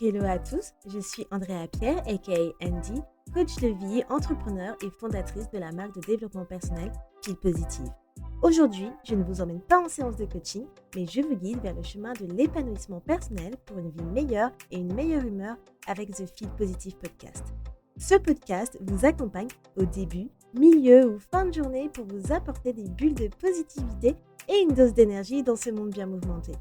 Hello à tous, je suis Andrea Pierre, aka Andy, coach de vie, entrepreneur et fondatrice de la marque de développement personnel Feel Positive. Aujourd'hui, je ne vous emmène pas en séance de coaching, mais je vous guide vers le chemin de l'épanouissement personnel pour une vie meilleure et une meilleure humeur avec The Feel Positive Podcast. Ce podcast vous accompagne au début, milieu ou fin de journée pour vous apporter des bulles de positivité et une dose d'énergie dans ce monde bien mouvementé.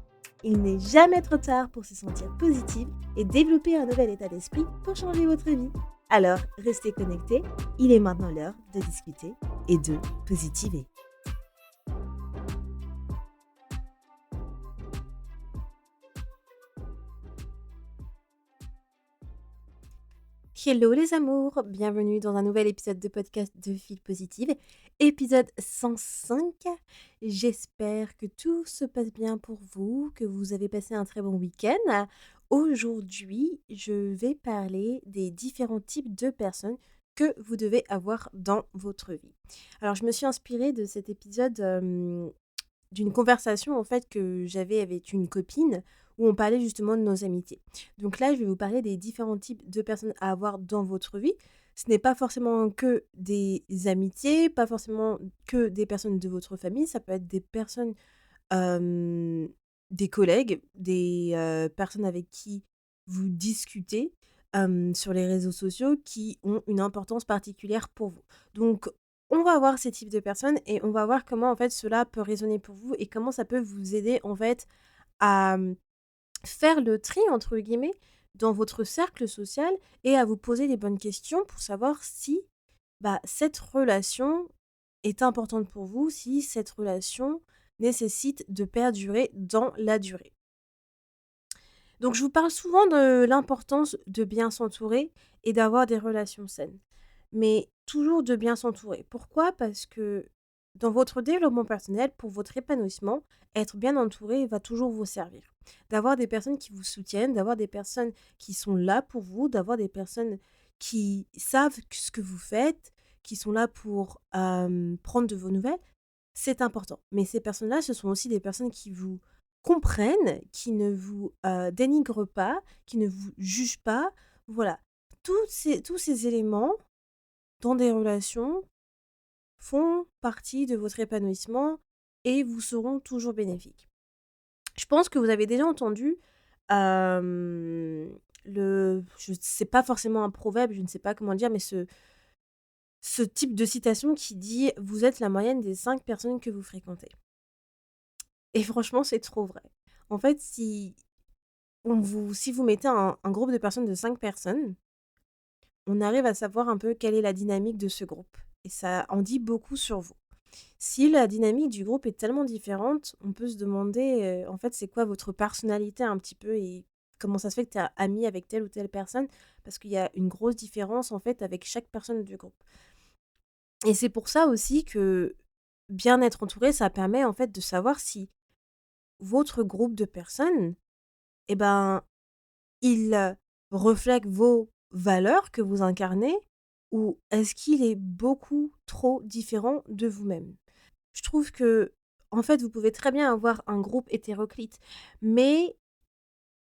Il n'est jamais trop tard pour se sentir positive et développer un nouvel état d'esprit pour changer votre vie. Alors, restez connectés, il est maintenant l'heure de discuter et de positiver. Hello les amours, bienvenue dans un nouvel épisode de podcast de Feel Positive, épisode 105. J'espère que tout se passe bien pour vous, que vous avez passé un très bon week-end. Aujourd'hui, je vais parler des différents types de personnes que vous devez avoir dans votre vie. Alors, je me suis inspirée de cet épisode d'une conversation en fait que j'avais avec une copine où on parlait justement de nos amitiés. Donc là, je vais vous parler des différents types de personnes à avoir dans votre vie. Ce n'est pas forcément que des amitiés, pas forcément que des personnes de votre famille, ça peut être des personnes, des collègues, des personnes avec qui vous discutez sur les réseaux sociaux qui ont une importance particulière pour vous. Donc, on va voir ces types de personnes et on va voir comment en fait cela peut résonner pour vous et comment ça peut vous aider en fait à faire le tri entre guillemets dans votre cercle social et à vous poser les bonnes questions pour savoir si cette relation est importante pour vous, si cette relation nécessite de perdurer dans la durée. Donc je vous parle souvent de l'importance de bien s'entourer et d'avoir des relations saines. Mais toujours de bien s'entourer. Pourquoi? Parce que dans votre développement personnel, pour votre épanouissement, être bien entouré va toujours vous servir. D'avoir des personnes qui vous soutiennent, d'avoir des personnes qui sont là pour vous, d'avoir des personnes qui savent ce que vous faites, qui sont là pour prendre de vos nouvelles, c'est important. Mais ces personnes-là, ce sont aussi des personnes qui vous comprennent, qui ne vous dénigrent pas, qui ne vous jugent pas. Voilà. Tous ces éléments dans des relations font partie de votre épanouissement et vous seront toujours bénéfiques. Je pense que vous avez déjà entendu je sais pas forcément un proverbe, je ne sais pas comment dire, mais ce type de citation qui dit: «Vous êtes la moyenne des 5 personnes que vous fréquentez» et franchement, c'est trop vrai. En fait, si vous mettez un groupe de personnes de 5 personnes, on arrive à savoir un peu quelle est la dynamique de ce groupe et ça en dit beaucoup sur vous. Si la dynamique du groupe est tellement différente, on peut se demander, en fait, c'est quoi votre personnalité un petit peu et comment ça se fait que tu es ami avec telle ou telle personne? Parce qu'il y a une grosse différence, en fait, avec chaque personne du groupe. Et c'est pour ça aussi que bien être entouré, ça permet, en fait, de savoir si votre groupe de personnes, eh ben, il, reflète vos valeurs que vous incarnez ou est-ce qu'il est beaucoup trop différent de vous-même? Je trouve que, en fait, vous pouvez très bien avoir un groupe hétéroclite, mais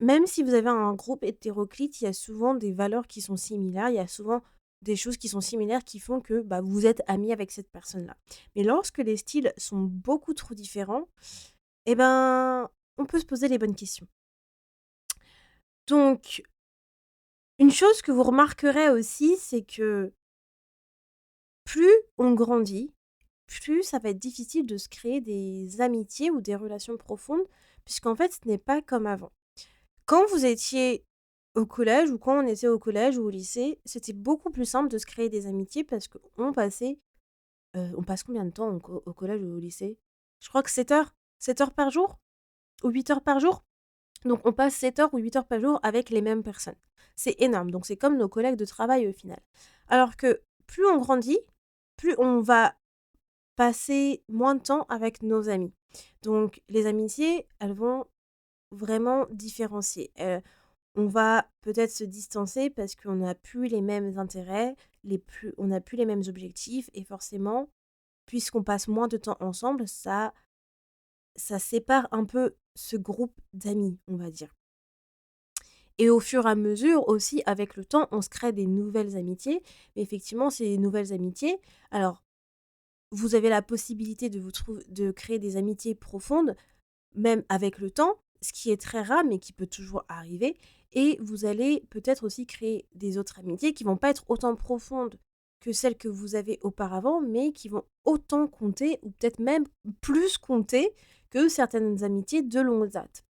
même si vous avez un groupe hétéroclite, il y a souvent des valeurs qui sont similaires, il y a souvent des choses qui sont similaires qui font que, vous êtes amis avec cette personne-là. Mais lorsque les styles sont beaucoup trop différents, eh ben, on peut se poser les bonnes questions. Donc, une chose que vous remarquerez aussi, c'est que plus on grandit, plus ça va être difficile de se créer des amitiés ou des relations profondes, puisqu'en fait, ce n'est pas comme avant. Quand vous étiez au collège ou quand on était au collège ou au lycée, c'était beaucoup plus simple de se créer des amitiés parce qu'on passait, on passe combien de temps au collège ou au lycée? Je crois que 7 heures, 7 heures par jour ou 8 heures par jour? Donc on passe 7 heures ou 8 heures par jour avec les mêmes personnes. C'est énorme, donc c'est comme nos collègues de travail au final. Alors que plus on grandit, plus on va passer moins de temps avec nos amis. Donc les amitiés, elles vont vraiment différencier. On va peut-être se distancer parce qu'on n'a plus les mêmes intérêts, on n'a plus les mêmes objectifs et forcément, puisqu'on passe moins de temps ensemble, ça sépare un peu ce groupe d'amis, on va dire. Et au fur et à mesure aussi, avec le temps, on se crée des nouvelles amitiés. Mais effectivement, ces nouvelles amitiés, alors vous avez la possibilité de créer des amitiés profondes, même avec le temps, ce qui est très rare, mais qui peut toujours arriver. Et vous allez peut-être aussi créer des autres amitiés qui vont pas être autant profondes que celles que vous avez auparavant, mais qui vont autant compter, ou peut-être même plus compter que certaines amitiés de longue date.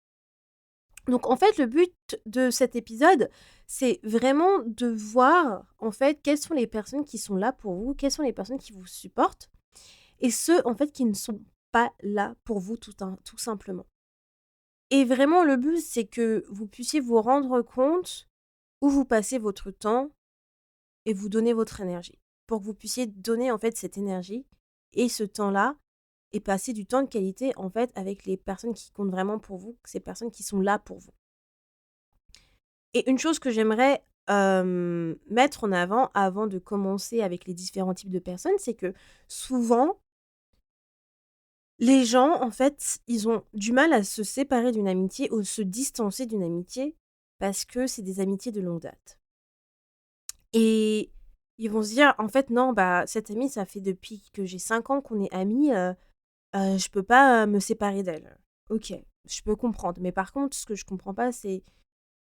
Donc en fait, le but de cet épisode, c'est vraiment de voir en fait quelles sont les personnes qui sont là pour vous, quelles sont les personnes qui vous supportent et ceux en fait qui ne sont pas là pour vous tout simplement. Et vraiment le but, c'est que vous puissiez vous rendre compte où vous passez votre temps et vous donnez votre énergie. Pour que vous puissiez donner en fait cette énergie et ce temps-là et passer du temps de qualité en fait avec les personnes qui comptent vraiment pour vous, ces personnes qui sont là pour vous. Et une chose que j'aimerais, mettre en avant de commencer avec les différents types de personnes, c'est que souvent, les gens, en fait, ils ont du mal à se séparer d'une amitié ou se distancer d'une amitié parce que c'est des amitiés de longue date. Et ils vont se dire: «En fait, non, bah, cette amie, ça fait depuis que j'ai 5 ans qu'on est amis, je peux pas, me séparer d'elle». OK, je peux comprendre. Mais par contre, ce que je comprends pas, c'est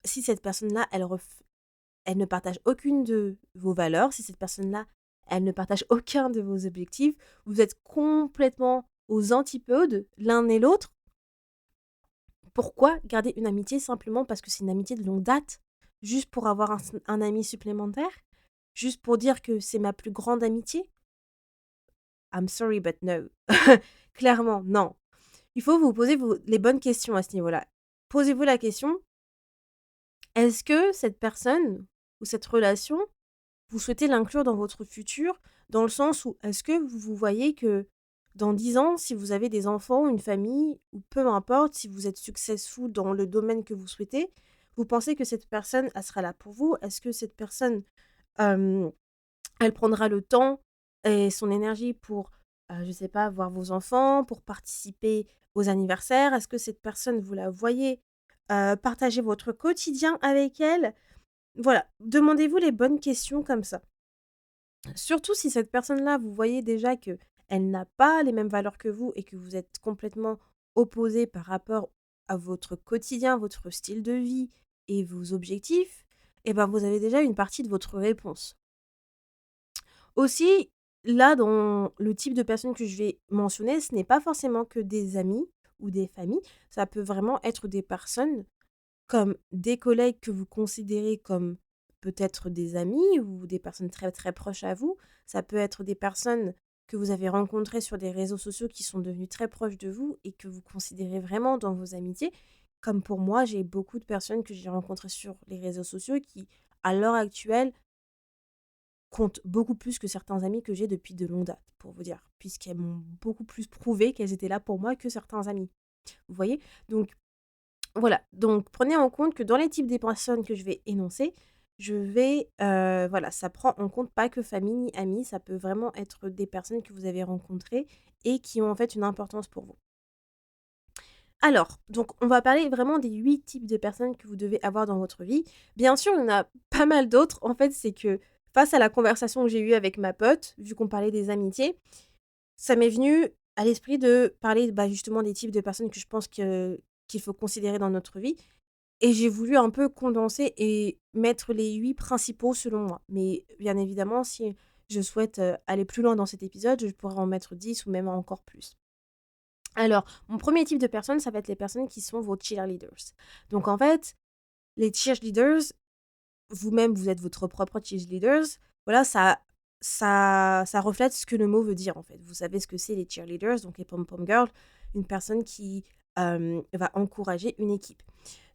si cette personne-là, elle ne partage aucune de vos valeurs, si cette personne-là, elle ne partage aucun de vos objectifs, vous êtes complètement aux antipodes l'un et l'autre, pourquoi garder une amitié simplement parce que c'est une amitié de longue date? Juste pour avoir un ami supplémentaire? Juste pour dire que c'est ma plus grande amitié? I'm sorry but no. Clairement, non. Il faut vous poser les bonnes questions à ce niveau-là. Posez-vous la question, est-ce que cette personne ou cette relation, vous souhaitez l'inclure dans votre futur, dans le sens où est-ce que vous vous voyez que dans 10 ans, si vous avez des enfants, une famille, ou peu importe, si vous êtes successful dans le domaine que vous souhaitez, vous pensez que cette personne, elle sera là pour vous? Est-ce que cette personne, hem, elle prendra le temps et son énergie pour, je sais pas, voir vos enfants, pour participer aux anniversaires? Est-ce que cette personne, vous la voyez, partager votre quotidien avec elle? Voilà, demandez-vous les bonnes questions comme ça. Surtout si cette personne-là, vous voyez déjà que elle n'a pas les mêmes valeurs que vous et que vous êtes complètement opposés par rapport à votre quotidien, votre style de vie et vos objectifs, et ben, vous avez déjà une partie de votre réponse. Aussi, là, dans le type de personnes que je vais mentionner, ce n'est pas forcément que des amis ou des familles, ça peut vraiment être des personnes comme des collègues que vous considérez comme peut-être des amis ou des personnes très, très proches à vous. Ça peut être des personnes que vous avez rencontrées sur des réseaux sociaux qui sont devenues très proches de vous et que vous considérez vraiment dans vos amitiés. Comme pour moi, j'ai beaucoup de personnes que j'ai rencontrées sur les réseaux sociaux qui, à l'heure actuelle, comptent beaucoup plus que certains amis que j'ai depuis de longue date, pour vous dire, puisqu'elles m'ont beaucoup plus prouvé qu'elles étaient là pour moi que certains amis. Vous voyez? Donc, voilà, donc prenez en compte que dans les types des personnes que je vais énoncer, je vais, voilà, ça prend en compte pas que famille ni amis, ça peut vraiment être des personnes que vous avez rencontrées et qui ont en fait une importance pour vous. Alors, donc on va parler vraiment des 8 types de personnes que vous devez avoir dans votre vie. Bien sûr, il y en a pas mal d'autres. En fait, c'est que face à la conversation que j'ai eue avec ma pote, vu qu'on parlait des amitiés, ça m'est venu à l'esprit de parler, bah, justement des types de personnes que je pense qu'il faut considérer dans notre vie. Et j'ai voulu un peu condenser et mettre les 8 principaux selon moi. Mais bien évidemment, si je souhaite, aller plus loin dans cet épisode, je pourrais en mettre 10 ou même encore plus. Alors, mon premier type de personnes, ça va être les personnes qui sont vos cheerleaders. Donc en fait, les cheerleaders, vous-même, vous êtes votre propre cheerleaders. Voilà, ça reflète ce que le mot veut dire, en fait. Vous savez ce que c'est les cheerleaders, donc les pom-pom girls, une personne qui, va encourager une équipe.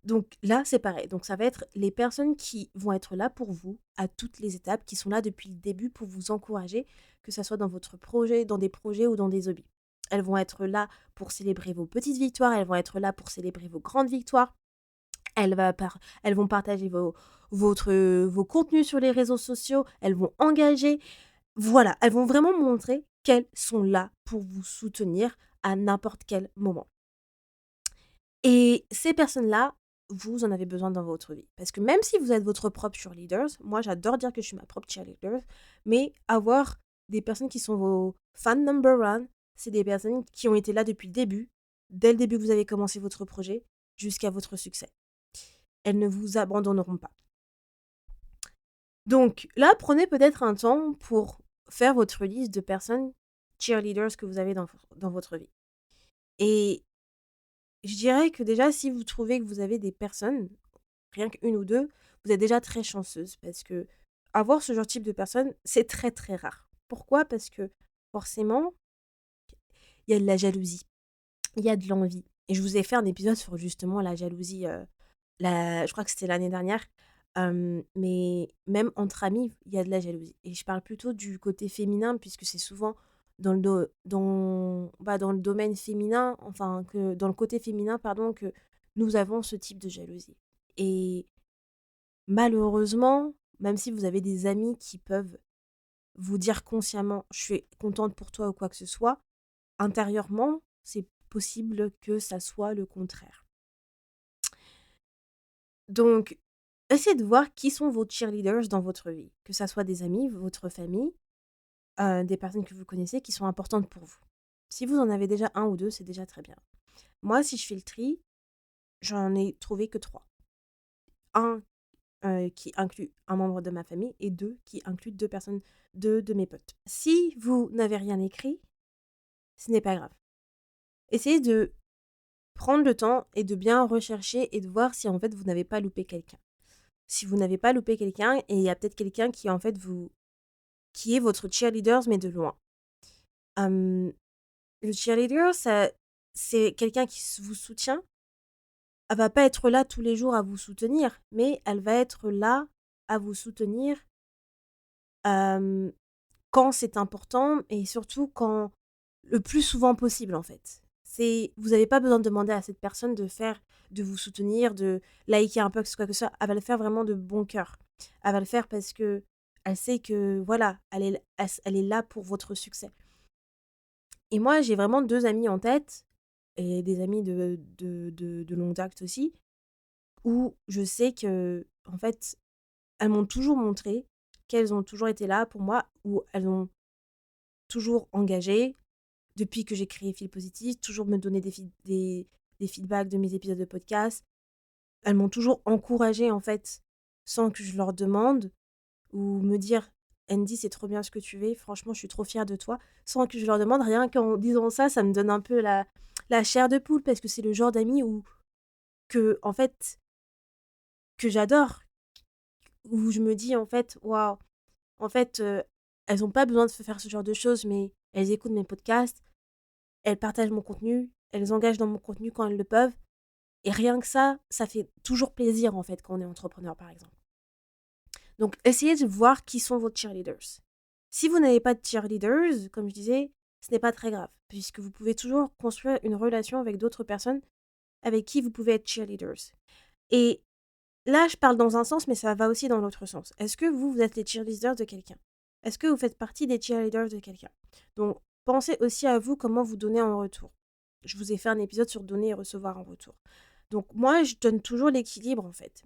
Donc là, c'est pareil. Donc ça va être les personnes qui vont être là pour vous à toutes les étapes, qui sont là depuis le début pour vous encourager, que ça soit dans votre projet, dans des projets ou dans des hobbies. Elles vont être là pour célébrer vos petites victoires, elles vont être là pour célébrer vos grandes victoires. Elles vont partager vos contenus sur les réseaux sociaux, elles vont engager. Voilà, elles vont vraiment montrer qu'elles sont là pour vous soutenir à n'importe quel moment. Et ces personnes-là, vous en avez besoin dans votre vie. Parce que même si vous êtes votre propre cheerleader, moi j'adore dire que je suis ma propre cheerleader, mais avoir des personnes qui sont vos fans number one, c'est des personnes qui ont été là depuis le début, dès le début que vous avez commencé votre projet, jusqu'à votre succès. Elles ne vous abandonneront pas. Donc là, prenez peut-être un temps pour faire votre liste de personnes cheerleaders que vous avez dans votre vie. Et je dirais que déjà, si vous trouvez que vous avez des personnes, rien qu'une ou deux, vous êtes déjà très chanceuse parce que avoir ce genre de type de personnes, c'est très très rare. Pourquoi? Parce que forcément, il y a de la jalousie, il y a de l'envie. Et je vous ai fait un épisode sur justement la jalousie, je crois que c'était l'année dernière. Mais même entre amis, il y a de la jalousie. Et je parle plutôt du côté féminin, puisque c'est souvent dans le domaine féminin, enfin, que dans le côté féminin, pardon, que nous avons ce type de jalousie. Et malheureusement, même si vous avez des amis qui peuvent vous dire consciemment: «Je suis contente pour toi» ou quoi que ce soit, intérieurement, c'est possible que ça soit le contraire. Donc, essayez de voir qui sont vos cheerleaders dans votre vie, que ça soit des amis, votre famille, des personnes que vous connaissez qui sont importantes pour vous. Si vous en avez déjà un ou 2, c'est déjà très bien. Moi, si je fais le tri, j'en ai trouvé que 3. Un qui inclut un membre de ma famille et 2 qui incluent 2 personnes, 2 de mes potes. Si vous n'avez rien écrit, ce n'est pas grave. Essayez de prendre le temps et de bien rechercher et de voir si en fait vous n'avez pas loupé quelqu'un. Si vous n'avez pas loupé quelqu'un et il y a peut-être quelqu'un qui en fait qui est votre cheerleader mais de loin. Hem, le cheerleader, c'est quelqu'un qui vous soutient. Elle va pas être là tous les jours à vous soutenir, mais elle va être là à vous soutenir, hem, quand c'est important et surtout quand le plus souvent possible, en fait. Vous avez pas besoin de demander à cette personne de vous soutenir, de liker un post, quoi que ce soit. Elle va le faire vraiment de bon cœur. Elle va le faire parce que elle sait que, voilà, elle est là pour votre succès. Et moi, j'ai vraiment 2 amies en tête et des amies de longue date aussi, où je sais que en fait, elles m'ont toujours montré qu'elles ont toujours été là pour moi, où elles ont toujours engagé depuis que j'ai créé Fil Positif, toujours me donner des feedbacks de mes épisodes de podcast. Elles m'ont toujours encouragée, en fait, sans que je leur demande ou me dire: «Andy, c'est trop bien ce que tu fais, franchement, je suis trop fière de toi», sans que je leur demande. Rien qu'en disant ça, ça me donne un peu la chair de poule parce que c'est le genre d'amis en fait, que j'adore, où je me dis, en fait: «Waouh, en fait, elles ont pas besoin de faire ce genre de choses, mais elles écoutent mes podcasts, elles partagent mon contenu, elles engagent dans mon contenu quand elles le peuvent» et rien que ça fait toujours plaisir, en fait, quand on est entrepreneur, par exemple. Donc essayez de voir qui sont vos cheerleaders. Si vous n'avez pas de cheerleaders, comme je disais, ce n'est pas très grave, puisque vous pouvez toujours construire une relation avec d'autres personnes avec qui vous pouvez être cheerleaders. Et là, je parle dans un sens, mais ça va aussi dans l'autre sens. Est-ce que vous êtes les cheerleaders de quelqu'un? Est-ce que vous faites partie des cheerleaders de quelqu'un? Donc, pensez aussi à vous comment vous donnez en retour. Je vous ai fait un épisode sur donner et recevoir en retour. Donc, moi, je donne toujours l'équilibre, en fait.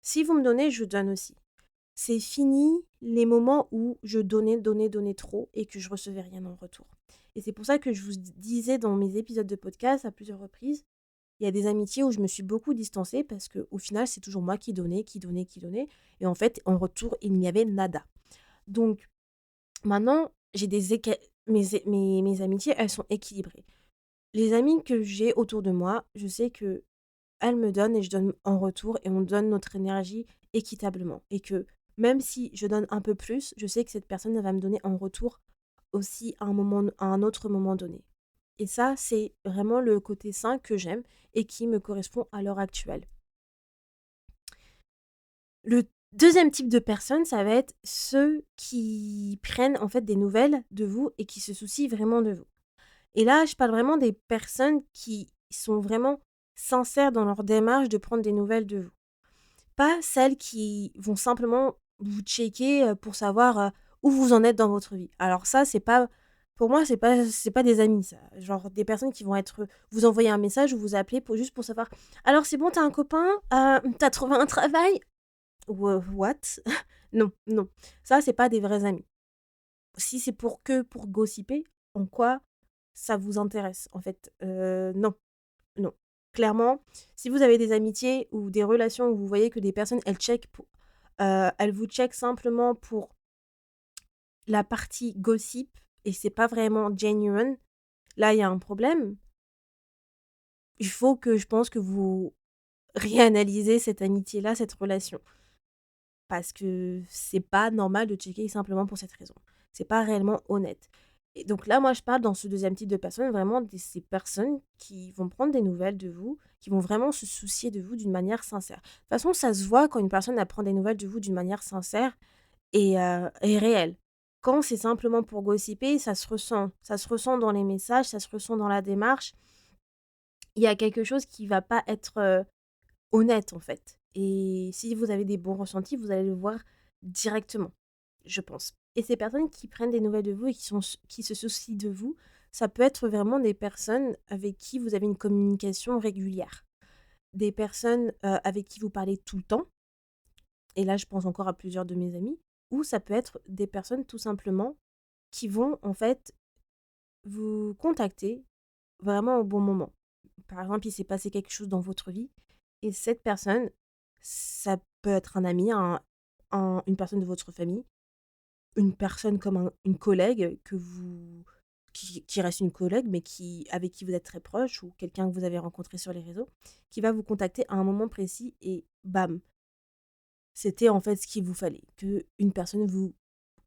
Si vous me donnez, je donne aussi. C'est fini les moments où je donnais trop et que je recevais rien en retour. Et c'est pour ça que je vous disais dans mes épisodes de podcast à plusieurs reprises, il y a des amitiés où je me suis beaucoup distancée parce qu'au final, c'est toujours moi qui donnais, qui donnais, qui donnais. Et en fait, en retour, il n'y avait nada. Donc, maintenant, j'ai mes amitiés, elles sont équilibrées. Les amis que j'ai autour de moi, je sais que elles me donnent et je donne en retour et on donne notre énergie équitablement. Et que même si je donne un peu plus, je sais que cette personne va me donner en retour aussi à un autre moment donné. Et ça, c'est vraiment le côté sain que j'aime et qui me correspond à l'heure actuelle. Le deuxième type de personnes, ça va être ceux qui prennent en fait des nouvelles de vous et qui se soucient vraiment de vous. Et là, je parle vraiment des personnes qui sont vraiment sincères dans leur démarche de prendre des nouvelles de vous. Pas celles qui vont simplement vous checker, pour savoir, où vous en êtes dans votre vie. Alors ça, c'est pas Pour moi, c'est pas des amis ça. Genre des personnes qui vont vous envoyer un message ou vous appeler juste pour savoir: «Alors c'est bon, t'as un copain? Tu trouvé un travail?» What? Non, non. Ça, c'est pas des vrais amis. Si c'est pour gossiper, en quoi ça vous intéresse, en fait? Non, non. Clairement, si vous avez des amitiés ou des relations où vous voyez que des personnes, elles vous checkent simplement pour la partie gossip et c'est pas vraiment genuine, là, il y a un problème. Il faut que je pense que vous réanalysez cette amitié-là, cette relation. Parce que c'est pas normal de checker simplement pour cette raison. C'est pas réellement honnête. Et donc là, moi, je parle dans ce deuxième type de personnes, vraiment de ces personnes qui vont prendre des nouvelles de vous, qui vont vraiment se soucier de vous d'une manière sincère. De toute façon, ça se voit quand une personne elle prend des nouvelles de vous d'une manière sincère et réelle. Quand c'est simplement pour gossiper, ça se ressent. Ça se ressent dans les messages, ça se ressent dans la démarche. Il y a quelque chose qui va pas être honnête, en fait. Et si vous avez des bons ressentis, vous allez le voir directement, je pense. Et ces personnes qui prennent des nouvelles de vous et qui se soucient de vous, ça peut être vraiment des personnes avec qui vous avez une communication régulière. Des personnes avec qui vous parlez tout le temps. Et là, je pense encore à plusieurs de mes amis. Ou ça peut être des personnes tout simplement qui vont en fait vous contacter vraiment au bon moment. Par exemple, il s'est passé quelque chose dans votre vie et cette personne, ça peut être un ami, une personne de votre famille, une personne comme une collègue qui reste une collègue, mais avec qui vous êtes très proche ou quelqu'un que vous avez rencontré sur les réseaux, qui va vous contacter à un moment précis et bam, c'était en fait ce qu'il vous fallait, que une personne vous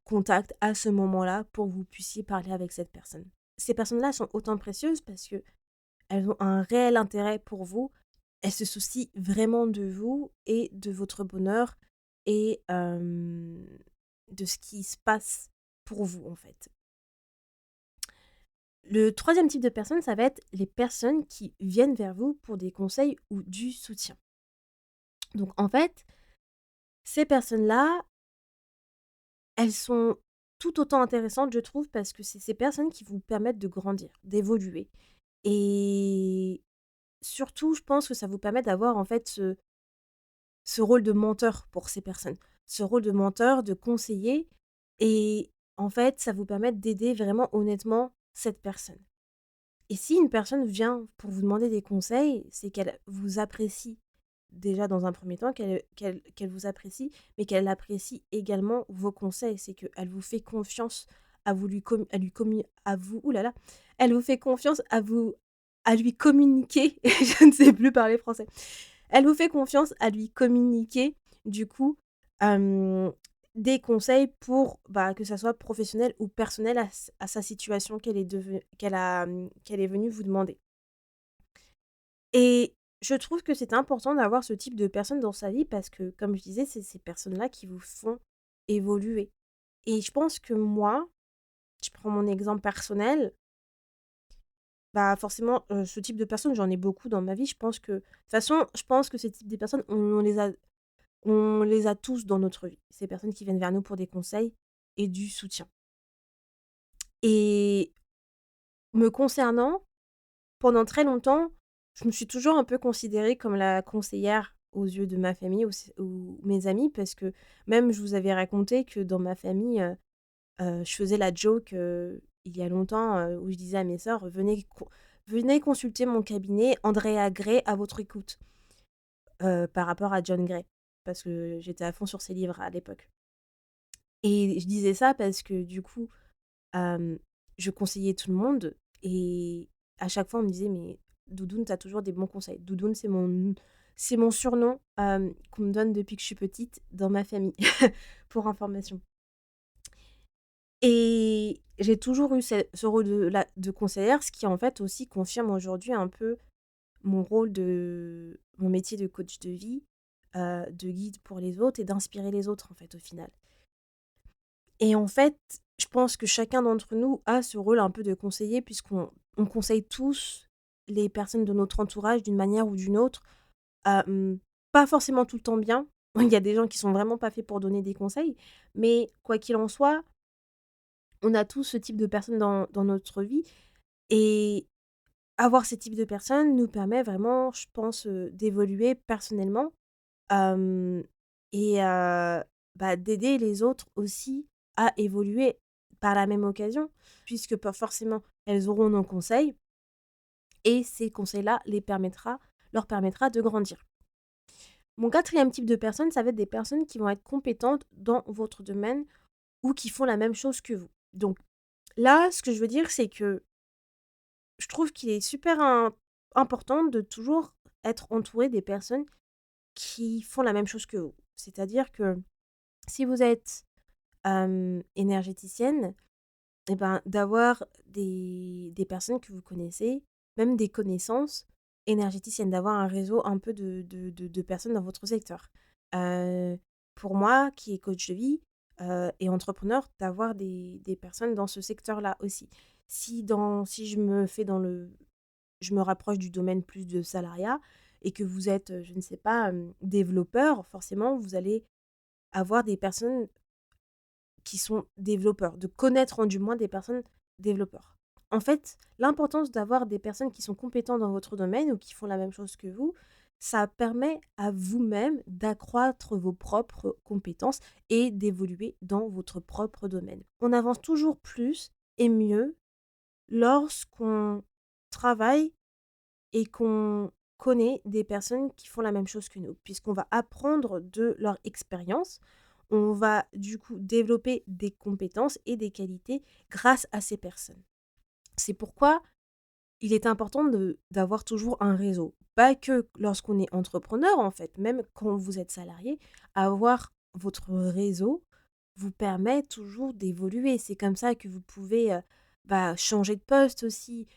contacte à ce moment-là pour que vous puissiez parler avec cette personne. Ces personnes-là sont autant précieuses parce que elles ont un réel intérêt pour vous. Elles se soucient vraiment de vous et de votre bonheur et de ce qui se passe pour vous, en fait. Le troisième type de personnes, ça va être les personnes qui viennent vers vous pour des conseils ou du soutien. Donc, en fait, ces personnes-là, elles sont tout autant intéressantes, je trouve, parce que c'est ces personnes qui vous permettent de grandir, d'évoluer. Et surtout, je pense que ça vous permet d'avoir, en fait, ce rôle de menteur pour ces personnes. Ce rôle de menteur, de conseiller et en fait, ça vous permet d'aider vraiment honnêtement cette personne. Et si une personne vient pour vous demander des conseils, c'est qu'elle vous apprécie déjà dans un premier temps, qu'elle vous apprécie, mais qu'elle apprécie également vos conseils. C'est qu'elle vous fait confiance à vous à vous ouh là là, elle vous fait confiance à lui communiquer, je ne sais plus parler français. Elle vous fait confiance à lui communiquer, du coup, hem, des conseils pour, bah, que ça soit professionnel ou personnel à sa situation qu'elle est venue vous demander. Et je trouve que c'est important d'avoir ce type de personnes dans sa vie parce que, comme je disais, c'est ces personnes-là qui vous font évoluer. Et je pense que moi, je prends mon exemple personnel, bah, forcément, ce type de personnes, j'en ai beaucoup dans ma vie. De toute façon, je pense que ce type de personnes, on les a tous dans notre vie. Ces personnes qui viennent vers nous pour des conseils et du soutien. Et me concernant, pendant très longtemps, je me suis toujours un peu considérée comme la conseillère aux yeux de ma famille ou mes amis parce que même je vous avais raconté que dans ma famille, je faisais la joke, il y a longtemps, où je disais à mes sœurs: «Venez consulter mon cabinet, Andrea Gray à votre écoute», par rapport à John Gray, parce que j'étais à fond sur ses livres à l'époque. Et je disais ça parce que du coup, hem, je conseillais tout le monde et à chaque fois on me disait: «Mais Doudoune, tu toujours des bons conseils». Doudoune, c'est mon surnom, qu'on me donne depuis que je suis petite dans ma famille, pour information. Et j'ai toujours eu ce rôle de conseillère, ce qui en fait aussi confirme aujourd'hui un peu mon métier de coach de vie, de guide pour les autres et d'inspirer les autres en fait au final. Et en fait, je pense que chacun d'entre nous a ce rôle un peu de conseiller puisqu'on conseille tous les personnes de notre entourage d'une manière ou d'une autre, pas forcément tout le temps bien. Il y a des gens qui sont vraiment pas faits pour donner des conseils, mais quoi qu'il en soit, On a tous ce type de personnes dans notre vie et avoir ces types de personnes nous permet vraiment, je pense, d'évoluer personnellement, hem et d'aider les autres aussi à évoluer par la même occasion, puisque pas forcément elles auront nos conseils et ces conseils-là leur permettra de grandir. Mon quatrième type de personne, ça va être des personnes qui vont être compétentes dans votre domaine ou qui font la même chose que vous. Donc là, ce que je veux dire, c'est que je trouve qu'il est super important de toujours être entouré des personnes qui font la même chose que vous. C'est-à-dire que si vous êtes énergéticienne, et ben, d'avoir des personnes que vous connaissez, même des connaissances énergéticiennes, d'avoir un réseau un peu de personnes dans votre secteur. Heu, pour moi, qui est coach de vie, et entrepreneur, d'avoir des personnes dans ce secteur-là aussi. Si je me rapproche du domaine plus de salariat et que vous êtes, je ne sais pas, développeur, forcément, vous allez avoir des personnes qui sont développeurs, de connaître du moins des personnes développeurs. En fait, l'importance d'avoir des personnes qui sont compétentes dans votre domaine ou qui font la même chose que vous, ça permet à vous-même d'accroître vos propres compétences et d'évoluer dans votre propre domaine. On avance toujours plus et mieux lorsqu'on travaille et qu'on connaît des personnes qui font la même chose que nous, puisqu'on va apprendre de leur expérience. On va du coup développer des compétences et des qualités grâce à ces personnes. C'est pourquoi il est important d'avoir toujours un réseau. Pas que lorsqu'on est entrepreneur, en fait, même quand vous êtes salarié, avoir votre réseau vous permet toujours d'évoluer. C'est comme ça que vous pouvez changer de poste aussi,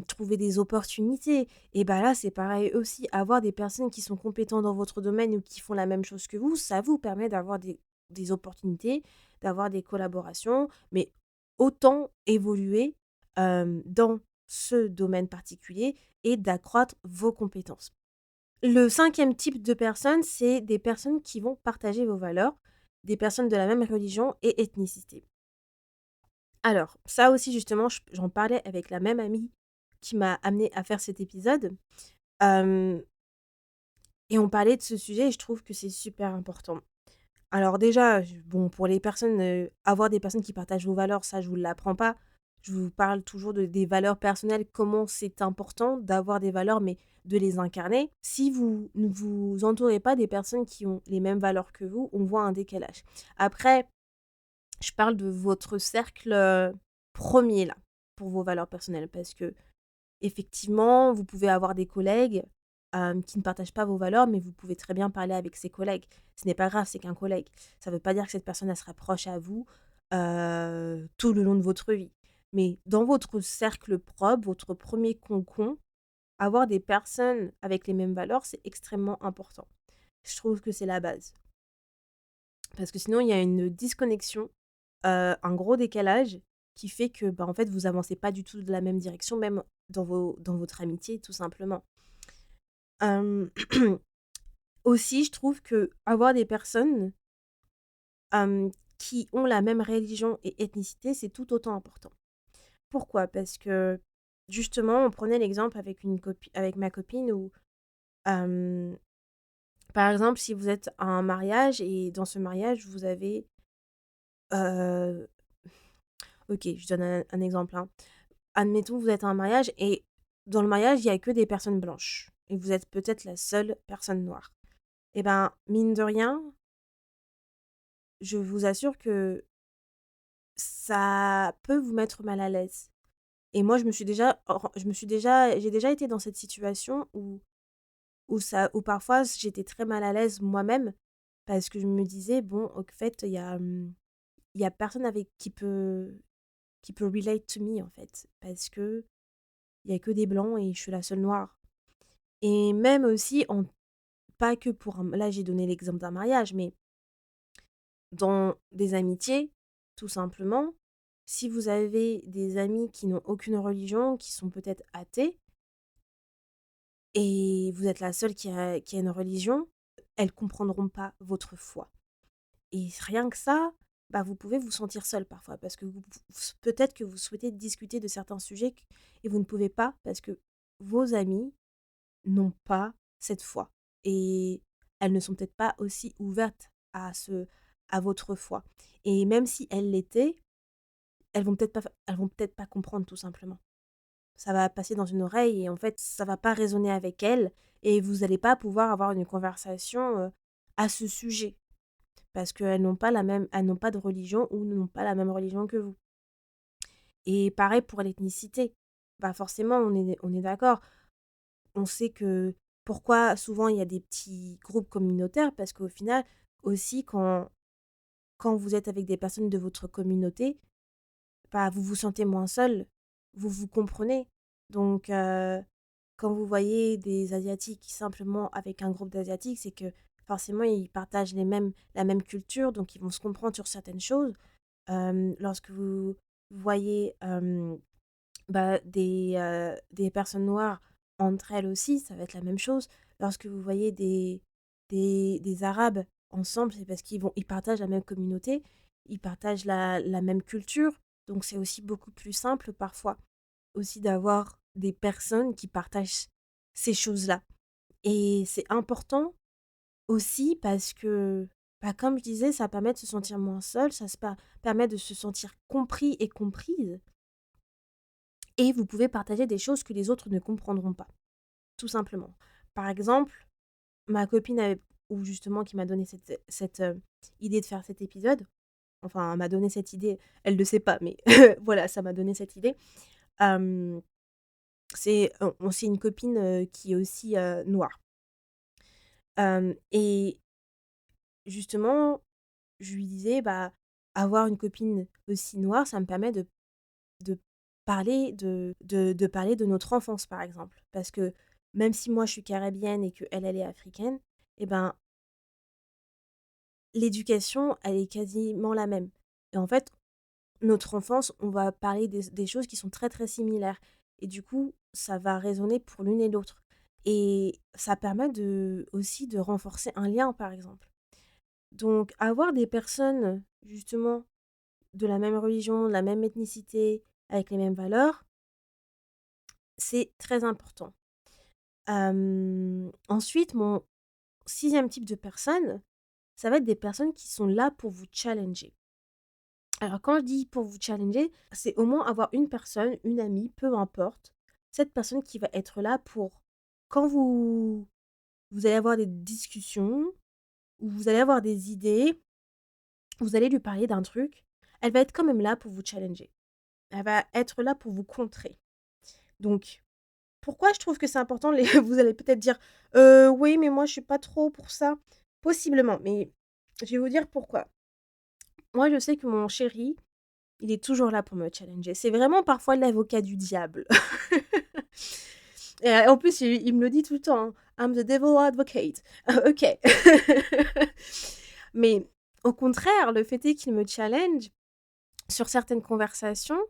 trouver des opportunités. Et bah là, c'est pareil aussi, avoir des personnes qui sont compétentes dans votre domaine ou qui font la même chose que vous, ça vous permet d'avoir des opportunités, d'avoir des collaborations, mais autant évoluer dans ce domaine particulier et d'accroître vos compétences. Le cinquième type de personnes, c'est des personnes qui vont partager vos valeurs, des personnes de la même religion et ethnicité. Alors, ça aussi justement, j'en parlais avec la même amie qui m'a amenée à faire cet épisode, hem et on parlait de ce sujet et je trouve que c'est super important. Alors déjà, bon, pour les personnes, avoir des personnes qui partagent vos valeurs, ça je vous l'apprends pas. Je vous parle toujours des valeurs personnelles, comment c'est important d'avoir des valeurs, mais de les incarner. Si vous ne vous entourez pas des personnes qui ont les mêmes valeurs que vous, on voit un décalage. Après, je parle de votre cercle, 1 là, pour vos valeurs personnelles parce que effectivement, vous pouvez avoir des collègues, qui ne partagent pas vos valeurs, mais vous pouvez très bien parler avec ces collègues. Ce n'est pas grave, c'est qu'un collègue. Ça ne veut pas dire que cette personne, elle se rapproche à vous, tout le long de votre vie. Mais dans votre cercle propre, votre premier cocon, avoir des personnes avec les mêmes valeurs, c'est extrêmement important. Je trouve que c'est la base. Parce que sinon, il y a une disconnexion, un gros décalage qui fait que, bah, en fait, vous avancez pas du tout de la même direction, même dans votre amitié, tout simplement. Hem, aussi, je trouve que avoir des personnes, qui ont la même religion et ethnicité, c'est tout autant important. Pourquoi? Parce que, justement, on prenait l'exemple avec ma copine où, hem, par exemple, si vous êtes à un mariage et dans ce mariage, vous avez, heu OK, je donne un exemple, hein. Admettons, vous êtes à un mariage et dans le mariage, il y a que des personnes blanches et vous êtes peut-être la seule personne noire. Et ben, mine de rien, je vous assure que ça peut vous mettre mal à l'aise. Et moi, j'ai déjà été dans cette situation où parfois j'étais très mal à l'aise moi-même parce que je me disais: «Bon, au fait, il y a personne avec qui peut relate to me, en fait, parce que il y a que des blancs et je suis la seule noire». Et même aussi pas que pour un là, j'ai donné l'exemple d'un mariage, mais dans des amitiés, tout simplement, si vous avez des amis qui n'ont aucune religion, qui sont peut-être athées et vous êtes la seule qui a une religion, elles comprendront pas votre foi et rien que ça, bah, vous pouvez vous sentir seul parfois parce que peut-être que vous souhaitez discuter de certains sujets et vous ne pouvez pas parce que vos amis n'ont pas cette foi et elles ne sont peut-être pas aussi ouvertes à votre foi et même si elles l'étaient, elles vont peut-être pas comprendre tout simplement. Ça va passer dans une oreille et en fait, ça va pas résonner avec elles et vous allez pas pouvoir avoir une conversation, à ce sujet parce elles n'ont pas de religion ou n'ont pas la même religion que vous et pareil pour l'ethnicité. Bah, forcément, on est d'accord. On sait que pourquoi souvent il y a des petits groupes communautaires parce qu'au final aussi quand vous êtes avec des personnes de votre communauté, bah, vous vous sentez moins seul, vous vous comprenez. Donc quand vous voyez des asiatiques simplement avec un groupe d'asiatiques, c'est que forcément ils partagent la même culture, donc ils vont se comprendre sur certaines choses. Lorsque vous voyez, bah, des personnes noires entre elles aussi, ça va être la même chose. Lorsque vous voyez des arabes ensemble, c'est parce ils partagent la même communauté, ils partagent la même culture, donc c'est aussi beaucoup plus simple parfois aussi d'avoir des personnes qui partagent ces choses-là et c'est important aussi parce que, bah, comme je disais, ça permet de se sentir moins seul, ça permet de se sentir compris et comprise et vous pouvez partager des choses que les autres ne comprendront pas, tout simplement. Par exemple, ma copine avait ou justement qui m'a donné cette idée de faire cet épisode, enfin, elle m'a donné cette idée, elle le sait pas, mais voilà, ça m'a donné cette idée. Hem, c'est une copine, qui est aussi, noire. Et justement, je lui disais: «Bah, avoir une copine aussi noire, ça me permet de de parler de notre enfance, par exemple. Parce que même si moi je suis caribéenne et qu'elle, elle est africaine, et ben, l'éducation, elle est quasiment la même. Et en fait, notre enfance, on va parler des choses qui sont très, très similaires. Et du coup, ça va résonner pour l'une et l'autre. Et ça permet aussi de renforcer un lien, par exemple. Donc, avoir des personnes, justement, de la même religion, de la même ethnicité, avec les mêmes valeurs, c'est très important. Ensuite, mon sixième type de personnes, ça va être des personnes qui sont là pour vous challenger. Alors quand je dis pour vous challenger, c'est au moins avoir une personne, une amie, peu importe, cette personne qui va être là pour quand vous allez avoir des discussions, ou vous allez avoir des idées, vous allez lui parler d'un truc, elle va être quand même là pour vous challenger. Elle va être là pour vous contrer. Donc pourquoi je trouve que c'est important les vous allez peut-être dire: Oui, mais moi je suis pas trop pour ça». Possiblement, mais je vais vous dire pourquoi. Moi, je sais que mon chéri, il est toujours là pour me challenger. C'est vraiment parfois l'avocat du diable. Et en plus, il me le dit tout le temps, hein: «I'm the devil advocate». OK. Mais au contraire, le fait est qu'il me challenge sur certaines conversations,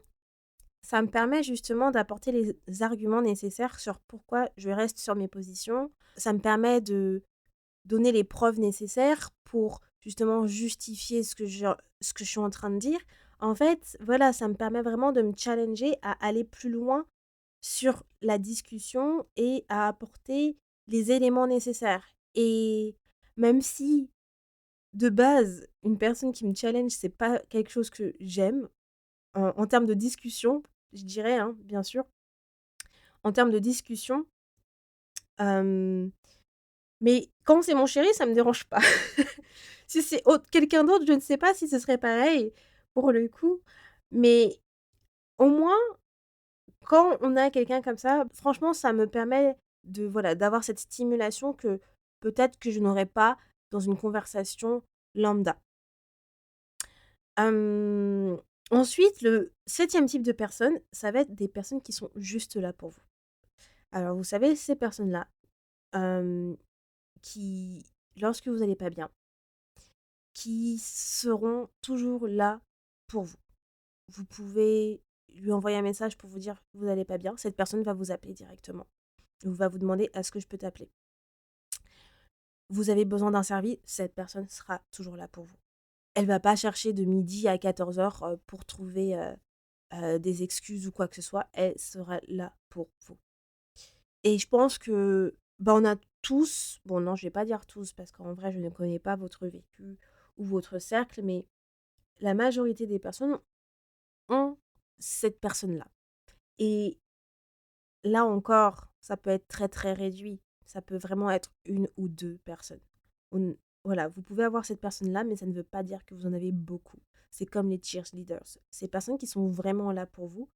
ça me permet justement d'apporter les arguments nécessaires sur pourquoi je reste sur mes positions. Ça me permet de donner les preuves nécessaires pour justement justifier ce que je suis en train de dire. En fait, voilà, ça me permet vraiment de me challenger à aller plus loin sur la discussion et à apporter les éléments nécessaires. Et même si de base, une personne qui me challenge, c'est pas quelque chose que j'aime en termes de discussion, je dirais, hein, bien sûr. En termes de discussion, hem, mais quand c'est mon chéri, ça me dérange pas. Si c'est quelqu'un d'autre, je ne sais pas si ce serait pareil pour le coup, mais au moins, quand on a quelqu'un comme ça, franchement, ça me permet voilà, d'avoir cette stimulation que peut-être que je n'aurais pas dans une conversation lambda. Hem, Ensuite, le septième type de personnes, ça va être des personnes qui sont juste là pour vous. Alors vous savez, ces personnes-là, hem, qui lorsque vous allez pas bien, qui seront toujours là pour vous. Vous pouvez lui envoyer un message pour vous dire: que «Vous allez pas bien», cette personne va vous appeler directement ou va vous demander: «Est-ce que je peux t'appeler?» Vous avez besoin d'un service, cette personne sera toujours là pour vous. elle va pas chercher de midi à 14h pour trouver, des excuses ou quoi que ce soit. Elle sera là pour vous. Et je pense que, bah, on a tous, bon non, je vais pas dire tous parce qu'en vrai, je ne connais pas votre vécu ou votre cercle, mais la majorité des personnes ont cette personne-là. Et là encore, ça peut être très, très réduit. Ça peut vraiment être une ou 2 personnes. On Voilà, vous pouvez avoir cette personne-là, mais ça ne veut pas dire que vous en avez beaucoup. C'est comme les cheerleaders. Ces personnes qui sont vraiment là pour vous,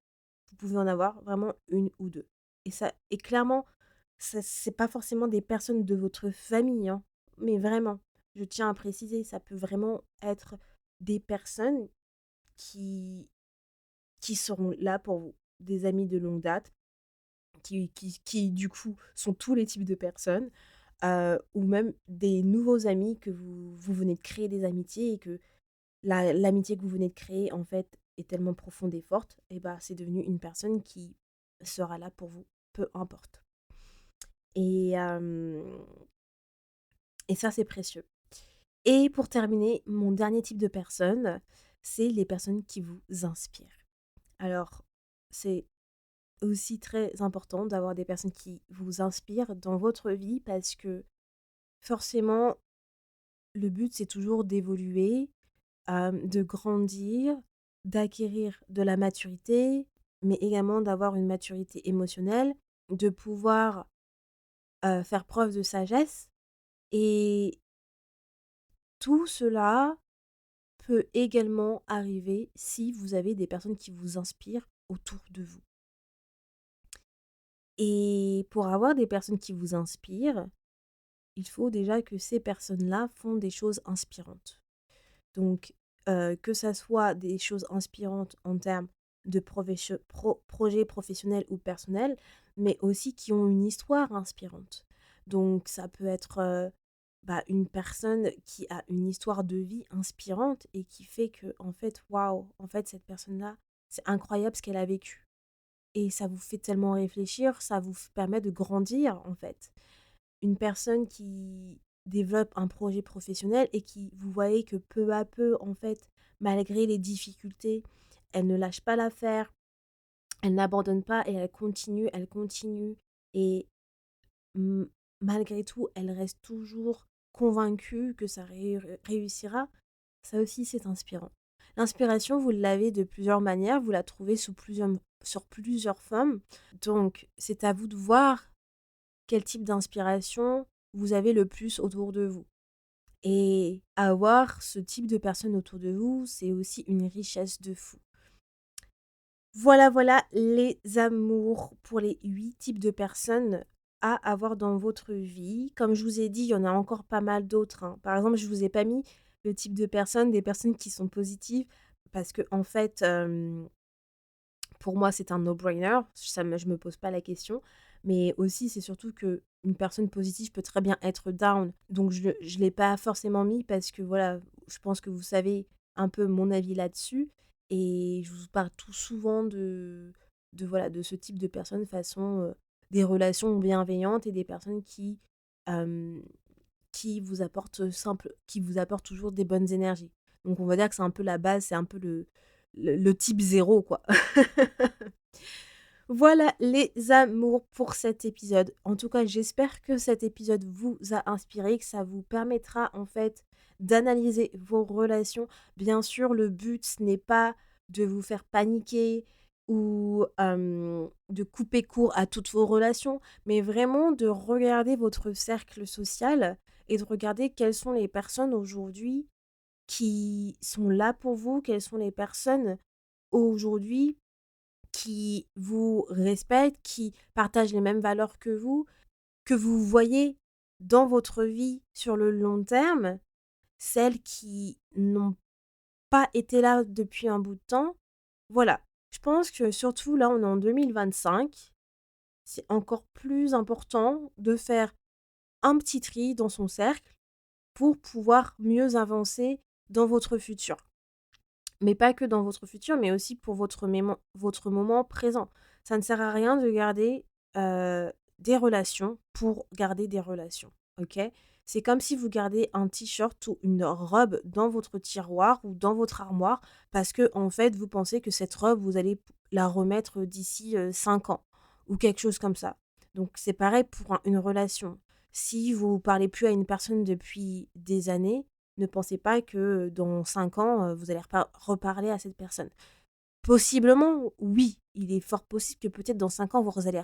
vous pouvez en avoir vraiment une ou 2. Et clairement, ça c'est pas forcément des personnes de votre famille, hein, mais vraiment, je tiens à préciser, ça peut vraiment être des personnes qui seront là pour vous. Des amis de longue date, qui du coup sont tous les types de personnes, ou même des nouveaux amis que vous venez de créer des amitiés et que l'amitié que vous venez de créer en fait est tellement profonde et forte, et bah c'est devenu une personne qui sera là pour vous, peu importe. Et, et ça c'est précieux. Et pour terminer, mon dernier type de personne, c'est les personnes qui vous inspirent. Alors, c'est aussi très important d'avoir des personnes qui vous inspirent dans votre vie parce que forcément, le but, c'est toujours d'évoluer, de grandir, d'acquérir de la maturité, mais également d'avoir une maturité émotionnelle, de pouvoir faire preuve de sagesse. Et tout cela peut également arriver si vous avez des personnes qui vous inspirent autour de vous. Et pour avoir des personnes qui vous inspirent, il faut déjà que ces personnes-là font des choses inspirantes. Donc, que ça soit des choses inspirantes en termes de projets professionnels ou personnels, mais aussi qui ont une histoire inspirante. Donc ça peut être, bah, une personne qui a une histoire de vie inspirante et qui fait que en fait, waouh, en fait cette personne-là, c'est incroyable ce qu'elle a vécu et ça vous fait tellement réfléchir, ça vous permet de grandir en fait. Une personne qui développe un projet professionnel et qui vous voyez que peu à peu, en fait, malgré les difficultés, elle ne lâche pas l'affaire, elle n'abandonne pas et elle continue et m malgré tout, elle reste toujours convaincue que ça réussira. Ça aussi, c'est inspirant. L'inspiration, vous l'avez de plusieurs manières, vous la trouvez sur plusieurs formes. Donc, c'est à vous de voir quel type d'inspiration vous avez le plus autour de vous. Et avoir ce type de personnes autour de vous, c'est aussi une richesse de fou. Voilà, voilà les amours pour les 8 types de personnes à avoir dans votre vie. Comme je vous ai dit, il y en a encore pas mal d'autres, hein. Par exemple, je vous ai pas mis le type de personnes, des personnes qui sont positives, parce que en fait, pour moi, c'est un no-brainer, je me pose pas la question. Mais aussi, c'est surtout que une personne positive peut très bien être down. Donc je l'ai pas forcément mis parce que voilà, je pense que vous savez un peu mon avis là-dessus et je vous parle tout souvent de voilà, de ce type de personnes façon, des relations bienveillantes et des personnes hem, qui vous apportent toujours des bonnes énergies. Donc on va dire que c'est un peu la base, c'est un peu le type zéro quoi. Voilà les amours pour cet épisode. En tout cas, j'espère que cet épisode vous a inspiré, que ça vous permettra en fait d'analyser vos relations. Bien sûr, le but ce n'est pas de vous faire paniquer ou de couper court à toutes vos relations, mais vraiment de regarder votre cercle social et de regarder quelles sont les personnes aujourd'hui qui sont là pour vous, quelles sont les personnes aujourd'hui qui vous respectent, qui partagent les mêmes valeurs que vous voyez dans votre vie sur le long terme, celles qui n'ont pas été là depuis un bout de temps. Voilà, je pense que surtout là, on est en 2025, c'est encore plus important de faire un petit tri dans son cercle pour pouvoir mieux avancer dans votre futur. Mais pas que dans votre futur, mais aussi pour votre moment présent. Ça ne sert à rien de garder, des relations pour garder des relations, OK? C'est comme si vous gardez un t-shirt ou une robe dans votre tiroir ou dans votre armoire parce que en fait, vous pensez que cette robe, vous allez la remettre d'ici, 5 ans ou quelque chose comme ça. Donc c'est pareil pour une relation. Si vous parlez plus à une personne depuis des années, ne pensez pas que dans 5 ans, vous allez reparler à cette personne. Possiblement, oui, il est fort possible que peut-être dans 5 ans, vous allez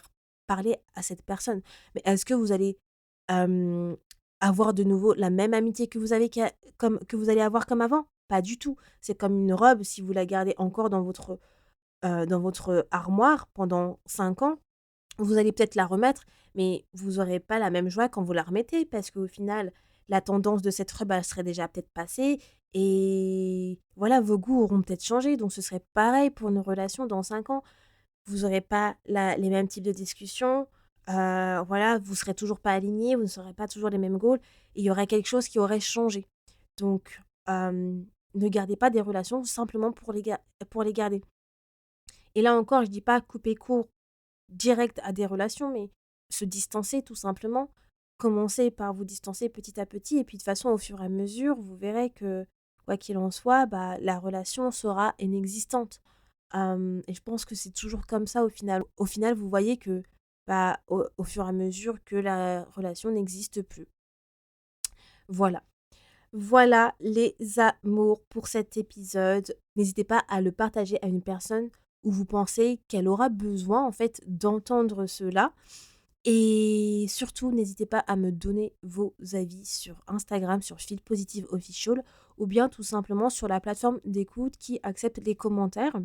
reparler à cette personne. Mais est-ce que vous allez, hem, avoir de nouveau la même amitié que vous avez que vous allez avoir comme avant? Pas du tout. C'est comme une robe, si vous la gardez encore dans votre armoire pendant 5 ans, vous allez peut-être la remettre, mais vous aurez pas la même joie quand vous la remettez parce qu'au final, la tendance de cette robe, elle serait déjà peut-être passée et voilà, vos goûts auront peut-être changé. Donc ce serait pareil pour une relation dans 5 ans. Vous aurez pas les mêmes types de discussions, voilà, vous serez toujours pas alignés, vous ne serez pas toujours les mêmes goals et il y aurait quelque chose qui aurait changé. Donc, ne gardez pas des relations simplement pour les garder. Et là encore, je dis pas couper court direct à des relations, mais se distancer tout simplement. Commencez par vous distancer petit à petit et puis de toute façon au fur et à mesure, vous verrez que, quoi qu'il en soit, bah, la relation sera inexistante. Et je pense que c'est toujours comme ça au final. Au final, vous voyez que, bah, au fur et à mesure que la relation n'existe plus. Voilà. Voilà les amours pour cet épisode. N'hésitez pas à le partager à une personne où vous pensez qu'elle aura besoin en fait d'entendre cela. Et surtout, n'hésitez pas à me donner vos avis sur Instagram, sur Feel Positive Official, ou bien tout simplement sur la plateforme d'écoute qui accepte les commentaires.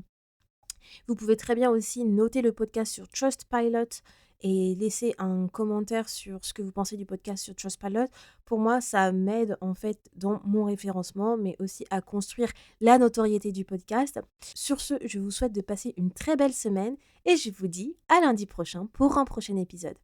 Vous pouvez très bien aussi noter le podcast sur Trustpilot et laisser un commentaire sur ce que vous pensez du podcast sur Trustpilot. Pour moi, ça m'aide en fait dans mon référencement, mais aussi à construire la notoriété du podcast. Sur ce, je vous souhaite de passer une très belle semaine et je vous dis à lundi prochain pour un prochain épisode.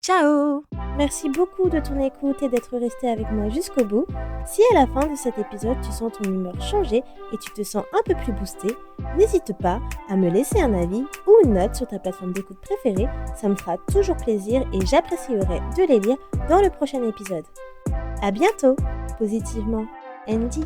Ciao! Merci beaucoup de ton écoute et d'être resté avec moi jusqu'au bout. Si à la fin de cet épisode tu sens ton humeur changer et tu te sens un peu plus boosté, n'hésite pas à me laisser un avis ou une note sur ta plateforme d'écoute préférée, ça me fera toujours plaisir et j'apprécierai de les lire dans le prochain épisode. À bientôt! Positivement, Andy.